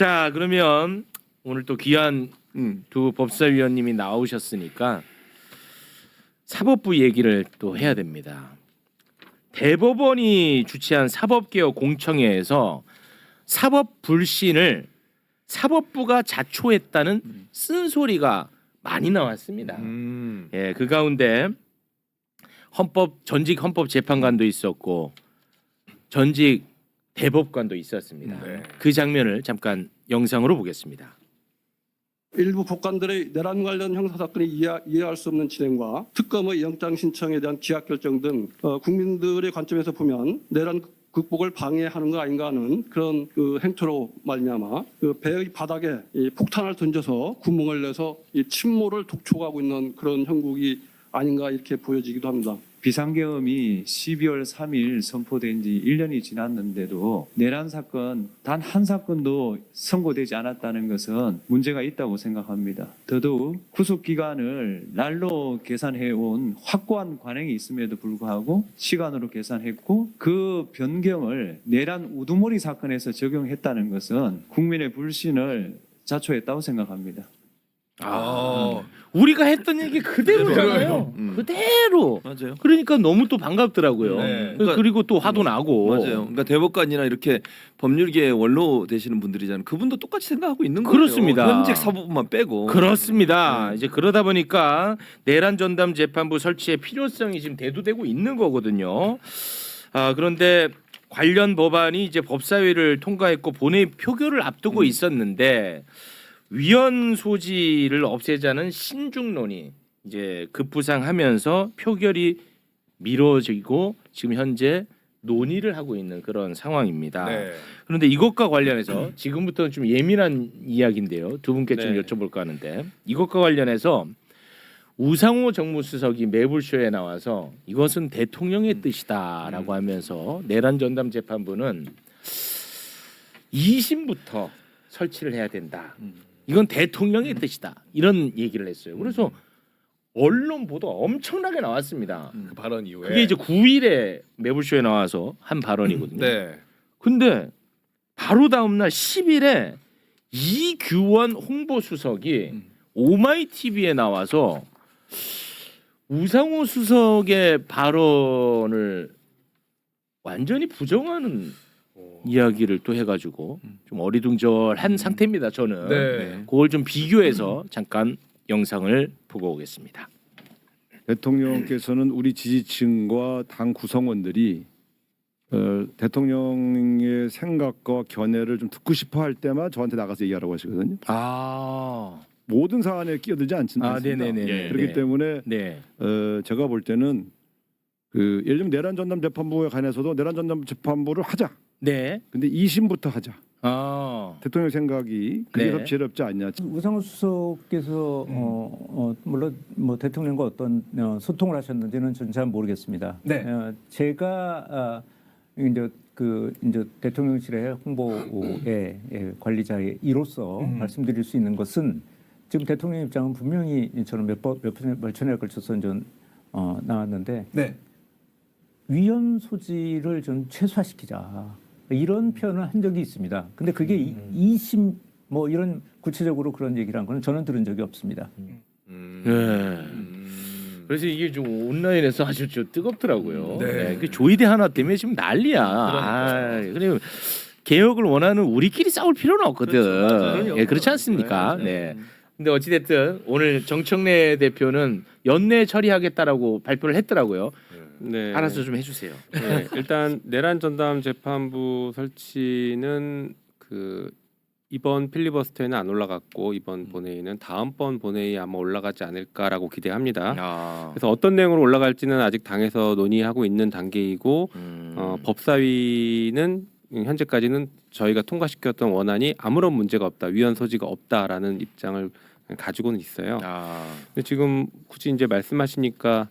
자, 그러면 오늘 또 귀한 두 법사위원님이 나오셨으니까 사법부 얘기를 또 해야 됩니다. 대법원이 주최한 사법개혁 공청회에서 사법 불신을 사법부가 자초했다는 쓴소리가 많이 나왔습니다. 예, 그 가운데 전직 헌법재판관도 있었고 전직 대법관도 있었습니다. 그 장면을 잠깐 영상으로 보겠습니다. 일부 법관들의 내란 관련 형사사건이 이해할 수 없는 진행과 특검의 영장 신청에 대한 기각 결정 등 국민들의 관점에서 보면 내란 극복을 방해하는 거 아닌가 하는 그런 행태로 말미암아 배의 바닥에 이 폭탄을 던져서 구멍을 내서 이 침몰을 독촉하고 있는 그런 형국이 아닌가 이렇게 보여지기도 합니다. 비상계엄이 12월 3일 선포된 지 1년이 지났는데도 내란 사건 단 한 사건도 선고되지 않았다는 것은 문제가 있다고 생각합니다. 더더욱 구속 기간을 날로 계산해온 확고한 관행이 있음에도 불구하고 시간으로 계산했고 그 변경을 내란 우두머리 사건에서 적용했다는 것은 국민의 불신을 자초했다고 생각합니다. 우리가 했던 얘기 그대로잖아요. 그대로. 맞아요. 그러니까 너무 또 반갑더라고요. 네. 그리고 또 화도 나고. 맞아요. 그러니까 대법관이나 이렇게 법률계 원로 되시는 분들이잖아요. 그분도 똑같이 생각하고 있는 거예요. 그렇습니다. 현직 사법부만 빼고. 그렇습니다. 이제 그러다 보니까 내란 전담 재판부 설치의 필요성이 지금 대두되고 있는 거거든요. 그런데 관련 법안이 이제 법사위를 통과했고 본회의 표결을 앞두고 있었는데 위헌 소지를 없애자는 신중론이 이제 급부상하면서 표결이 미뤄지고 지금 현재 논의를 하고 있는 그런 상황입니다. 그런데 이것과 관련해서 지금부터는 좀 예민한 이야기인데요. 두 분께 좀 여쭤볼까 하는데 이것과 관련해서 우상호 정무수석이 매불쇼에 나와서 이것은 대통령의 뜻이다라고 하면서 내란 전담 재판부는 2심부터 설치를 해야 된다. 이건 대통령의 뜻이다. 이런 얘기를 했어요. 그래서 언론 보도 엄청나게 나왔습니다. 그 발언 이후에 그게 이제 9일에 매불쇼에 나와서 한 발언이거든요. 네. 근데 바로 다음 날 10일에 이규원 홍보수석이 오마이TV에 나와서 우상호 수석의 발언을 완전히 부정하는 이야기를 또 해가지고 좀 어리둥절한 상태입니다. 저는 네. 그걸 좀 비교해서 잠깐 영상을 보고 오겠습니다. 대통령께서는 우리 지지층과 당 구성원들이 대통령의 생각과 견해를 좀 듣고 싶어 할 때만 저한테 나가서 얘기하라고 하시거든요. 모든 사안에 끼어들지 않습니다. 네네네. 그렇기 때문에 제가 볼 때는 예를 들면 내란 전담 재판부에 관해서도 내란 전담 재판부를 하자. 네. 근데 2심부터 하자. 대통령 생각이 그게 네. 더 지혜롭지 않냐. 우상호 수석께서 물론 뭐 대통령과 어떤 소통을 하셨는지는 저는 잘 모르겠습니다. 네. 제가 이제 대통령실의 홍보의 관리자의 이로서 말씀드릴 수 있는 것은 지금 대통령 입장은 분명히 저는 몇 차례에 걸쳐서 좀 나왔는데 위헌 소지를 좀 최소화시키자. 이런 표현을 한 적이 있습니다. 근데 그게 2심 뭐 이런 구체적으로 그런 얘기를 한 거는 저는 들은 적이 없습니다. 그래서 이게 좀 온라인에서 아주 좀 뜨겁더라고요. 그 조이대 하나 때문에 지금 난리야. 그리고 개혁을 원하는 우리끼리 싸울 필요는 없거든. 그렇지 않습니까? 네. 근데 어찌 됐든 오늘 정청래 대표는 연내 처리하겠다라고 발표를 했더라고요. 네. 알아서 좀 해주세요. 네. 일단 내란 전담 재판부 설치는 이번 필리버스터에는 안 올라갔고 이번 본회의는 다음번 본회의에 아마 올라가지 않을까라고 기대합니다. 그래서 어떤 내용으로 올라갈지는 아직 당에서 논의하고 있는 단계이고 법사위는 현재까지는 저희가 통과시켰던 원안이 아무런 문제가 없다, 위헌 소지가 없다라는 입장을 가지고는 있어요. 근데 지금 굳이 이제 말씀하시니까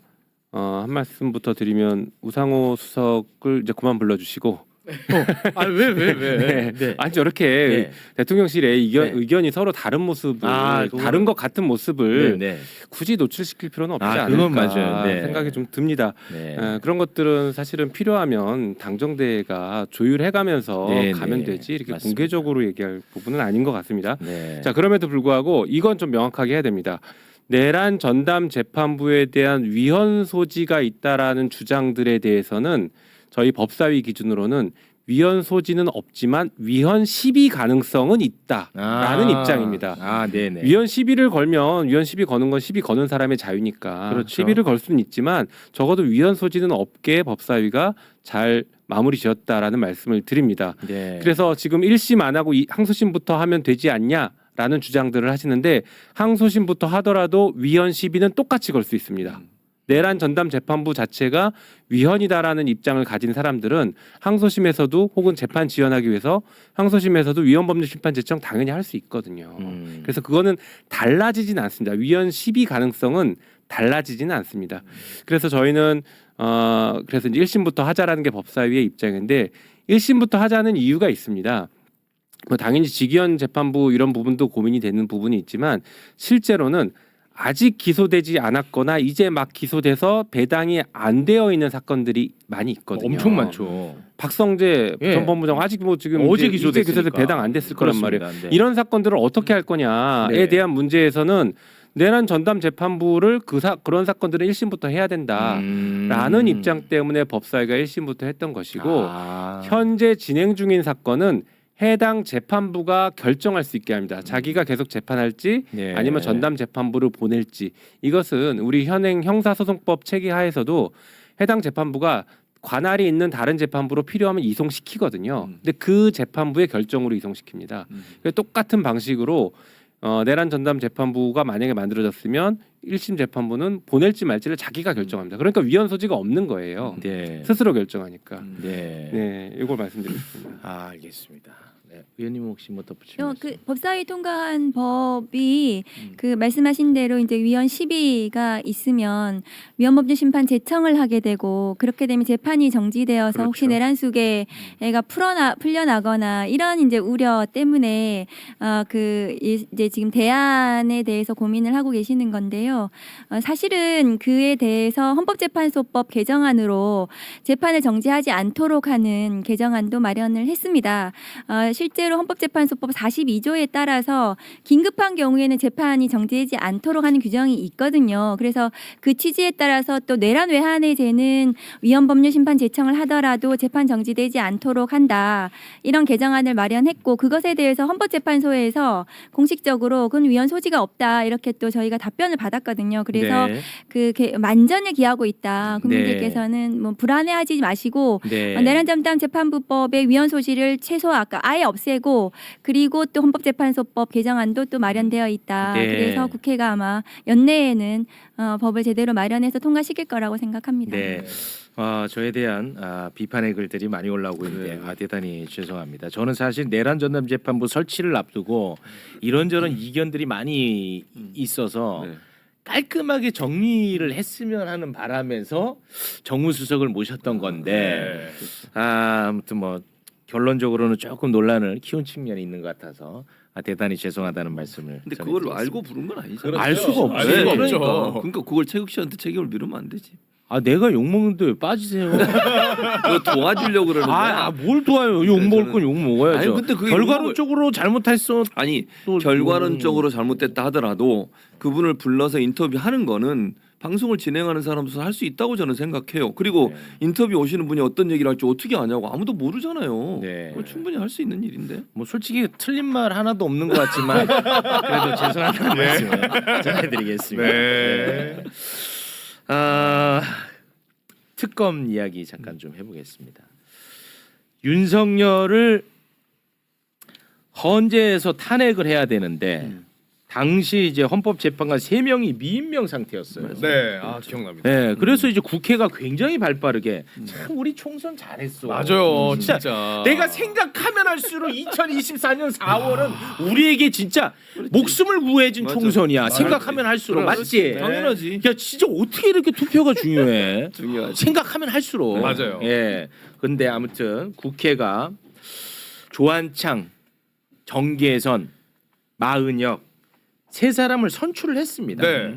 한 말씀부터 드리면 우상호 수석을 이제 그만 불러주시고 왜? 네. 아니 저렇게 네. 대통령실의 네. 의견이 서로 다른 모습을 다른 것 같은 모습을 네. 굳이 노출시킬 필요는 없지 아, 않을까 그건 맞아요. 네. 생각이 좀 듭니다. 네. 그런 것들은 사실은 필요하면 당정대가 조율해가면서 네, 가면 네. 되지 이렇게 맞습니다. 공개적으로 얘기할 부분은 아닌 것 같습니다. 네. 자 그럼에도 불구하고 이건 좀 명확하게 해야 됩니다. 내란 전담 재판부에 대한 위헌 소지가 있다라는 주장들에 대해서는 저희 법사위 기준으로는 위헌 소지는 없지만 위헌 시비 가능성은 있다라는 입장입니다. 아, 네네. 위헌 시비를 걸면 위헌 시비 거는 건 시비 거는 사람의 자유니까 그렇죠. 시비를 걸 수는 있지만 적어도 위헌 소지는 없게 법사위가 잘 마무리 지었다라는 말씀을 드립니다. 네. 그래서 지금 1심 안 하고 항소심부터 하면 되지 않냐라는 주장들을 하시는데 항소심부터 하더라도 위헌 시비는 똑같이 걸 수 있습니다. 내란 전담 재판부 자체가 위헌이다라는 입장을 가진 사람들은 항소심에서도 혹은 재판 지연하기 위해서 항소심에서도 위헌법률 심판 제청 당연히 할 수 있거든요. 그래서 그거는 달라지진 않습니다. 위헌 시비 가능성은 달라지지는 않습니다. 그래서 저희는 그래서 이제 1심부터 하자라는 게 법사위의 입장인데 1심부터 하자는 이유가 있습니다. 뭐 당연히 직위원 재판부 이런 부분도 고민이 되는 부분이 있지만 실제로는 아직 기소되지 않았거나 이제 막 기소돼서 배당이 안 되어 있는 사건들이 많이 있거든요. 엄청 많죠. 박성재 예. 전 법무장 아직 뭐 지금 어제 이제 기소됐으니까. 기소돼서 배당 안 됐을 거란 말이에요. 그렇습니다. 네. 이런 사건들을 어떻게 할 거냐에 네. 대한 문제에서는 내란 전담 재판부를 그런 사건들은 1심부터 해야 된다라는 입장 때문에 법사위가 1심부터 했던 것이고 현재 진행 중인 사건은 해당 재판부가 결정할 수 있게 합니다. 자기가 계속 재판할지 네. 아니면 전담 재판부를 보낼지 이것은 우리 현행 형사소송법 체계 하에서도 해당 재판부가 관할이 있는 다른 재판부로 필요하면 이송시키거든요. 근데 그 재판부의 결정으로 이송시킵니다. 그래서 똑같은 방식으로 내란 전담 재판부가 만약에 만들어졌으면 1심 재판부는 보낼지 말지를 자기가 결정합니다. 그러니까 위헌 소지가 없는 거예요. 네. 스스로 결정하니까. 네. 네, 이걸 말씀드리겠습니다. 아, 알겠습니다. 네. 의원님 혹시 뭐 덧붙이면? 그 법사위 통과한 법이 그 말씀하신 대로 이제 위헌 시비가 있으면 위헌법률 심판 제청을 하게 되고 그렇게 되면 재판이 정지되어서 그렇죠. 혹시 내란 수계가 풀려나거나 이런 이제 우려 때문에 그 이제 지금 대안에 대해서 고민을 하고 계시는 건데요. 사실은 그에 대해서 헌법재판소법 개정안으로 재판을 정지하지 않도록 하는 개정안도 마련을 했습니다. 실제로 헌법재판소법 42조에 따라서 긴급한 경우에는 재판이 정지되지 않도록 하는 규정이 있거든요. 그래서 그 취지에 따라서 또 내란 외환의 죄는 위헌법률 심판 제청을 하더라도 재판 정지되지 않도록 한다. 이런 개정안을 마련했고 그것에 대해서 헌법재판소에서 공식적으로 그건 위헌 소지가 없다. 이렇게 또 저희가 답변을 받았거든요. 그래서 네. 그 만전을 기하고 있다. 국민들께서는 뭐 불안해하지 마시고 네. 내란 전담 재판부법의 위헌 소지를 아예 없애고 그리고 또 헌법재판소법 개정안도 또 마련되어 있다. 네. 그래서 국회가 아마 연내에는 법을 제대로 마련해서 통과시킬 거라고 생각합니다. 네. 저에 대한 비판의 글들이 많이 올라오고 있는데 대단히 죄송합니다. 저는 사실 내란 전담 재판부 설치를 앞두고 이런저런 이견들이 많이 있어서 깔끔하게 정리를 했으면 하는 바람에서 정무수석을 모셨던 건데 아무튼 뭐 결론적으로는 조금 논란을 키운 측면이 있는 것 같아서 대단히 죄송하다는 말씀을. 근데 전해드리겠습니다. 그걸 알고 부른 건 아니잖아. 알 수가 없어요. 알 수가 그러니까. 없죠. 그러니까 그걸 최국 씨한테 책임을 미루면 안 되지. 내가 욕 먹는데 왜 빠지세요? 너 도와주려고 그러는 거야. 뭘 도와요? 욕 먹을 건 욕 먹어야죠. 아니, 근데 그게 결과론적으로 잘못했어. 아니 또 결과론적으로 잘못됐다 하더라도 그분을 불러서 인터뷰하는 거는 방송을 진행하는 사람도 할 수 있다고 저는 생각해요. 그리고 네. 인터뷰 오시는 분이 어떤 얘기를 할지 어떻게 아냐고 아무도 모르잖아요. 네. 그거 충분히 할 수 있는 일인데. 뭐 솔직히 틀린 말 하나도 없는 것 같지만 그래도 죄송하다는 말씀을 전해드리겠습니다. 네. 특검 이야기 잠깐 좀 해보겠습니다. 윤석열을 헌재에서 탄핵을 해야 되는데 당시 이제 헌법재판관 3명이 미임명 상태였어요. 네, 아 기억납니다. 네, 그래서 이제 국회가 굉장히 발빠르게 참 우리 총선 잘했어. 맞아요, 진짜 진짜. 내가 생각하면 할수록 2024년 4월은 우리에게 진짜 목숨을 구해준 맞아. 총선이야. 맞아. 생각하면 할수록 그래, 맞지? 당연하지. 야 진짜 어떻게 이렇게 투표가 중요해? 중요하지. 생각하면 할수록. 맞아요. 예. 근데 아무튼 국회가 조한창, 정계선, 마은혁 세 사람을 선출을 했습니다. 네.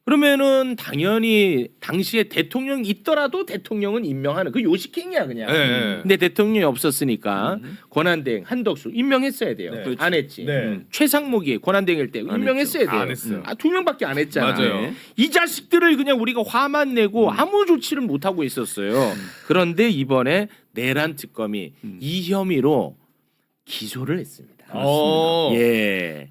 그러면은 당연히 당시에 대통령이 있더라도 대통령은 임명하는 그 요식행위야 그냥. 네. 근데 대통령이 없었으니까 권한대행 한덕수 임명했어야 돼요. 네. 안 했지. 네. 최상목이 권한대행일 때 임명했어야 돼요. 안 했어요. 2명밖에 안 했잖아. 맞아요. 이 자식들을 그냥 우리가 화만 내고 아무 조치를 못 하고 있었어요. 그런데 이번에 내란 특검이 이 혐의로 기소를 했습니다. 어. 예.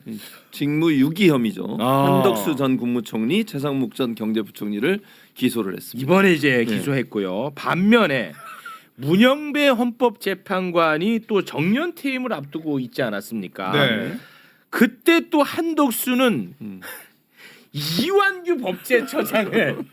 직무 유기 혐의죠. 아. 한덕수 전 국무총리, 최상목 전 경제부총리를 기소를 했습니다. 이번에 이제 네. 기소했고요. 반면에 문영배 헌법재판관이 또 정년 퇴임을 앞두고 있지 않았습니까? 네. 그때 또 한덕수는 음. 이완규 법제처장을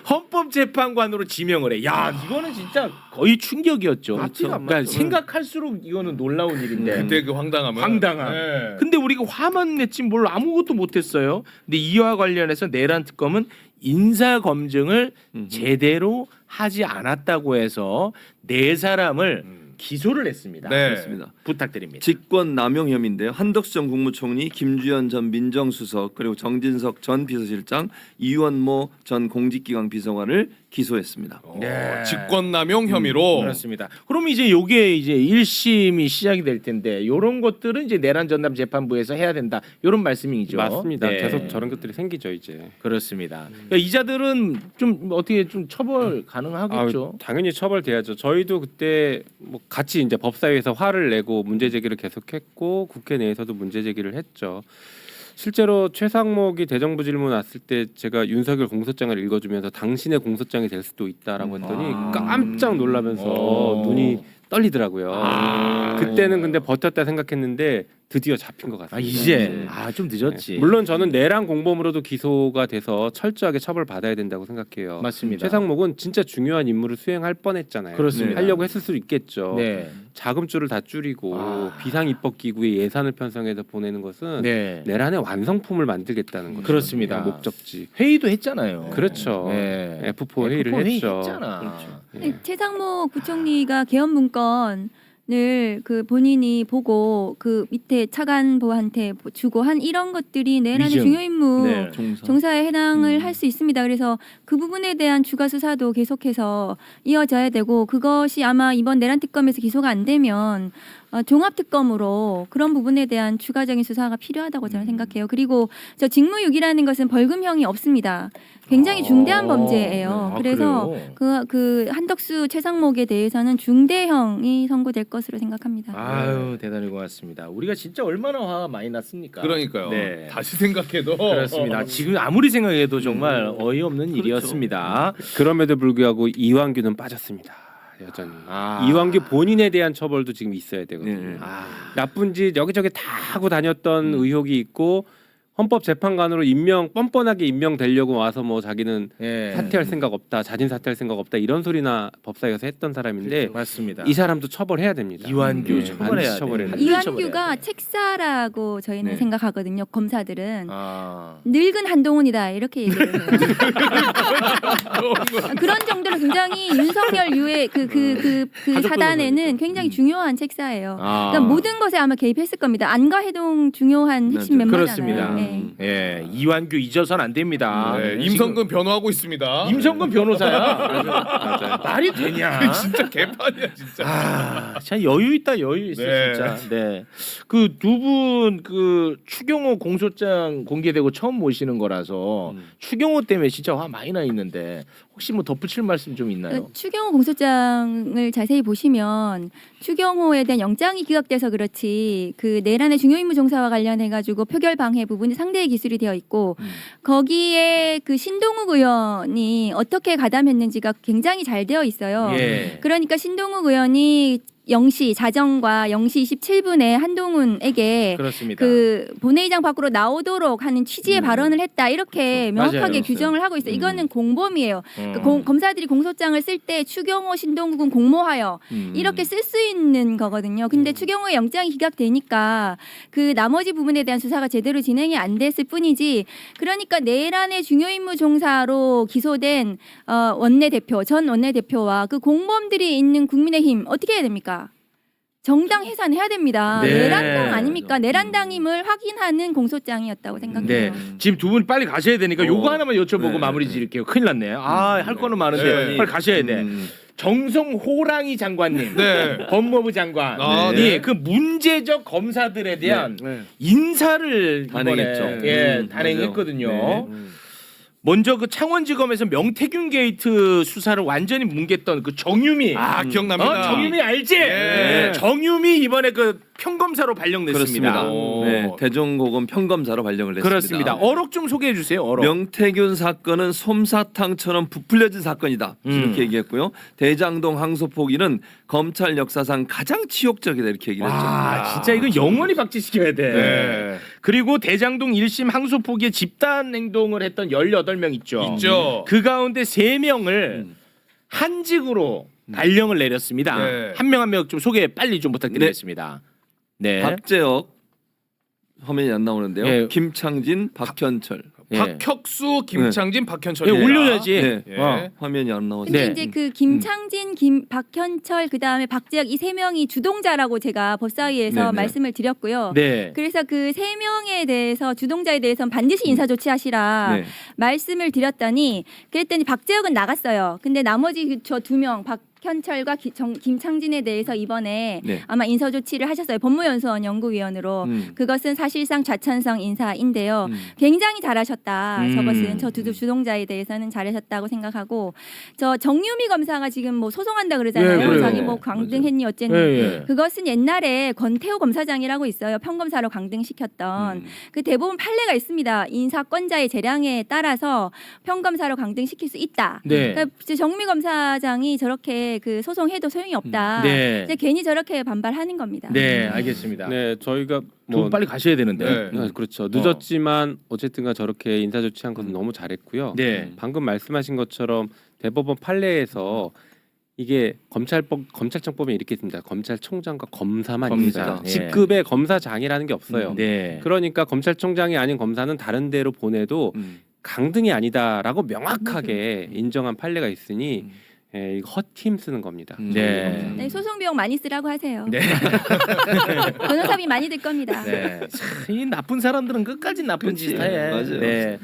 헌법재판관으로 지명을 해. 야, 이거는 진짜 거의 충격이었죠. 그렇죠. 그러니까 생각할수록 이거는 놀라운 일인데. 그때 그 황당함은. 황당함. 네. 근데 우리가 화만 냈지 뭘 아무것도 못했어요. 근데 이와 관련해서 내란 특검은 인사 검증을 제대로 하지 않았다고 해서 4사람을 기소를 했습니다. 네. 그렇습니다. 부탁드립니다. 직권 남용 혐의인데요. 한덕수 전 국무총리, 김주현 전 민정수석, 그리고 정진석 전 비서실장, 이원모 전 공직기강 비서관을 기소했습니다. 네. 직권남용 혐의로. 그렇습니다. 그럼 이제 요게 이제 1심이 시작이 될 텐데 요런 것들은 이제 내란 전담 재판부에서 해야 된다. 요런 말씀이죠. 맞습니다. 네. 계속 저런 것들이 생기죠 이제. 그렇습니다. 그러니까 이자들은 좀 어떻게 좀 처벌 가능하겠죠. 당연히 처벌돼야죠. 저희도 그때 뭐 같이 이제 법사위에서 화를 내고 문제 제기를 계속했고 국회 내에서도 문제 제기를 했죠. 실제로 최상목이 대정부 질문 왔을 때 제가 윤석열 공소장을 읽어주면서 당신의 공소장이 될 수도 있다라고 했더니 깜짝 놀라면서 눈이 떨리더라고요. 그때는 근데 버텼다 생각했는데 드디어 잡힌 것 같습니다. 이제 좀 늦었지. 네. 물론 저는 내란 공범으로도 기소가 돼서 철저하게 처벌받아야 된다고 생각해요. 맞습니다. 최상목은 진짜 중요한 임무를 수행할 뻔했잖아요. 그렇습니다. 하려고 했을 수도 있겠죠. 네. 자금줄을 다 줄이고 비상입법기구에 예산을 편성해서 보내는 것은 네. 내란의 완성품을 만들겠다는 거죠. 그렇습니다. 목적지. 회의도 했잖아요. 그렇죠. 네. F4 회의를 F4 회의 했죠. 했잖아. 네. 최상목 부총리가 개헌 문건을 그 본인이 보고 그 밑에 차관보한테 주고 한 이런 것들이 내란의 위증. 중요 임무 네. 종사에 해당을 할 수 있습니다. 그래서 그 부분에 대한 추가 수사도 계속해서 이어져야 되고 그것이 아마 이번 내란 특검에서 기소가 안 되면 종합 특검으로 그런 부분에 대한 추가적인 수사가 필요하다고 저는 생각해요. 그리고 저 직무유기라는 것은 벌금형이 없습니다. 굉장히 중대한 범죄예요. 그래서 그 한덕수 최상목에 대해서는 중대형이 선고될 것으로 생각합니다. 아유 대단히 고맙습니다. 우리가 진짜 얼마나 화가 많이 났습니까? 그러니까요. 네. 다시 생각해도 그렇습니다. 지금 아무리 생각해도 정말 어이없는 일이었습니다. 그럼에도 불구하고 이완규는 빠졌습니다. 여전히. 이완규 본인에 대한 처벌도 지금 있어야 되거든요. 네. 나쁜 짓 여기저기 다 하고 다녔던 의혹이 있고 헌법재판관으로 뻔뻔하게 임명되려고 와서 뭐 자기는 예. 사퇴할 생각 없다, 자진 사퇴할 생각 없다 이런 소리나 법사위에서 했던 사람인데 맞습니다. 이 사람도 처벌해야 됩니다. 이완규 반드시 처벌해야 돼. 처벌해야 돼요. 이완규가 책사라고 저희는 네. 생각하거든요. 검사들은 아. 늙은 한동훈이다 이렇게 얘기를 해요. 그런 정도로 굉장히 윤석열 유의 그 사단에는 굉장히 중요한 책사예요. 그러니까 모든 것에 아마 개입했을 겁니다. 안과 해동 중요한 핵심 맞아요. 멤버잖아요. 그렇습니다. 네. 예, 이완규 잊어서는 안 됩니다. 네, 임성근 변호하고 있습니다. 임성근 변호사야. 말이 되냐? 진짜 개판이야 진짜. 참 여유 있다 여유 있어 네. 진짜. 네. 그 두 분 그 추경호 공소장 공개되고 처음 모시는 거라서 추경호 때문에 진짜 화 많이 나 있는데 혹시 뭐 덧붙일 말씀 좀 있나요? 그 추경호 공소장을 자세히 보시면 추경호에 대한 영장이 기각돼서 그렇지 그 내란의 중요임무 종사와 관련해 가지고 표결 방해 부분이 상대의 기술이 되어 있고 거기에 그 신동욱 의원이 어떻게 가담했는지가 굉장히 잘 되어 있어요. 예. 그러니까 신동욱 의원이 0시 자정과 0시 27분에 한동훈에게 그렇습니다. 그 본회의장 밖으로 나오도록 하는 취지의 발언을 했다 이렇게 그렇죠. 명확하게 맞아요. 규정을 하고 있어요. 이거는 공범이에요. 그 음. 검사들이 공소장을 쓸 때 추경호, 신동국은 공모하여 이렇게 쓸 수 있는 거거든요. 근데 추경호의 영장이 기각되니까 그 나머지 부분에 대한 수사가 제대로 진행이 안 됐을 뿐이지. 그러니까 내란의 중요 임무 종사로 기소된 원내대표, 전 원내대표와 그 공범들이 있는 국민의힘 어떻게 해야 됩니까? 정당 해산해야 됩니다. 네. 내란당 아닙니까? 내란당임을 확인하는 공소장이었다고 생각해요. 네. 지금 두 분 빨리 가셔야 되니까 요거 하나만 여쭤보고 네. 마무리 지을게요. 큰일 났네. 할 거는 많은데 네. 빨리 가셔야 돼. 정성 호랑이 장관님, 네. 법무부 장관이 아, 네. 그 문제적 검사들에 대한 인사를 단행했죠. 이번에, 예, 단행했거든요. 네. 먼저 그 창원지검에서 명태균 게이트 수사를 완전히 뭉갰던 그 정유미, 기억납니다. 정유미 알지? 네. 정유미 이번에 그 평검사로 발령됐습니다. 그렇습니다. 네, 대종고검 평검사로 발령을 했습니다. 그렇습니다. 어록 좀 소개해 주세요. 어록. 명태균 사건은 솜사탕처럼 부풀려진 사건이다. 이렇게 음. 얘기했고요. 대장동 항소 포기는 검찰 역사상 가장 치욕적이다 이렇게 얘기를 했죠. 진짜 이거 영원히 박제시켜야 돼. 네. 그리고 대장동 1심 항소 포기에 집단 행동을 했던 18명 있죠. 있죠. 그 가운데 3명을 한직으로 발령을 내렸습니다. 네. 한 명 한 명 좀 소개 빨리 좀 부탁드리겠습니다. 네. 박재혁 화면이 안 나오는데요. 예. 김창진, 박현철. 예. 박혁수, 김창진, 박현철. 예, 올려야지. 네. 예. 화면이 안 나오죠. 근데 네. 이제 그 김창진, 박현철 그다음에 박재혁 이 3명이 주동자라고 제가 법사위에서 네네. 말씀을 드렸고요. 네. 그래서 그 3명에 대해서 주동자에 대해서는 반드시 인사 조치하시라 네. 말씀을 드렸더니 그랬더니 박재혁은 나갔어요. 근데 나머지 저 2명 박현철과 김창진에 대해서 이번에 네. 아마 인사 조치를 하셨어요. 법무연수원 연구위원으로. 그것은 사실상 좌천성 인사인데요. 굉장히 잘하셨다. 저것은 저 주동자에 대해서는 잘하셨다고 생각하고 저 정유미 검사가 지금 뭐 소송한다 그러잖아요. 예, 그래요. 자기 뭐 강등했니 어쨌니. 예. 그것은 옛날에 권태호 검사장이라고 있어요. 평검사로 강등시켰던 그 대부분 판례가 있습니다. 인사권자의 재량에 따라서 평검사로 강등시킬 수 있다. 네. 그러니까 정미 검사장이 저렇게 그 소송해도 소용이 없다. 네. 이제 괜히 저렇게 반발하는 겁니다. 네, 알겠습니다. 네, 저희가 두 분 빨리 가셔야 되는데. 네. 그렇죠. 늦었지만 어쨌든가 저렇게 인사 조치한 것은 너무 잘했고요. 네. 방금 말씀하신 것처럼 대법원 판례에서 이게 검찰청법에 이렇게 있습니다. 검찰총장과 검사만 검사. 있습니다. 예. 직급의 검사장이라는 게 없어요. 네. 그러니까 검찰총장이 아닌 검사는 다른 데로 보내도 강등이 아니다라고 명확하게 인정한 판례가 있으니 이거 헛힘 쓰는 겁니다. 네. 네, 소송 비용 많이 쓰라고 하세요. 네. 변호사비 많이 들 겁니다. 네. 참, 이 나쁜 사람들은 끝까지 나쁜 짓 해. 맞아요. 네.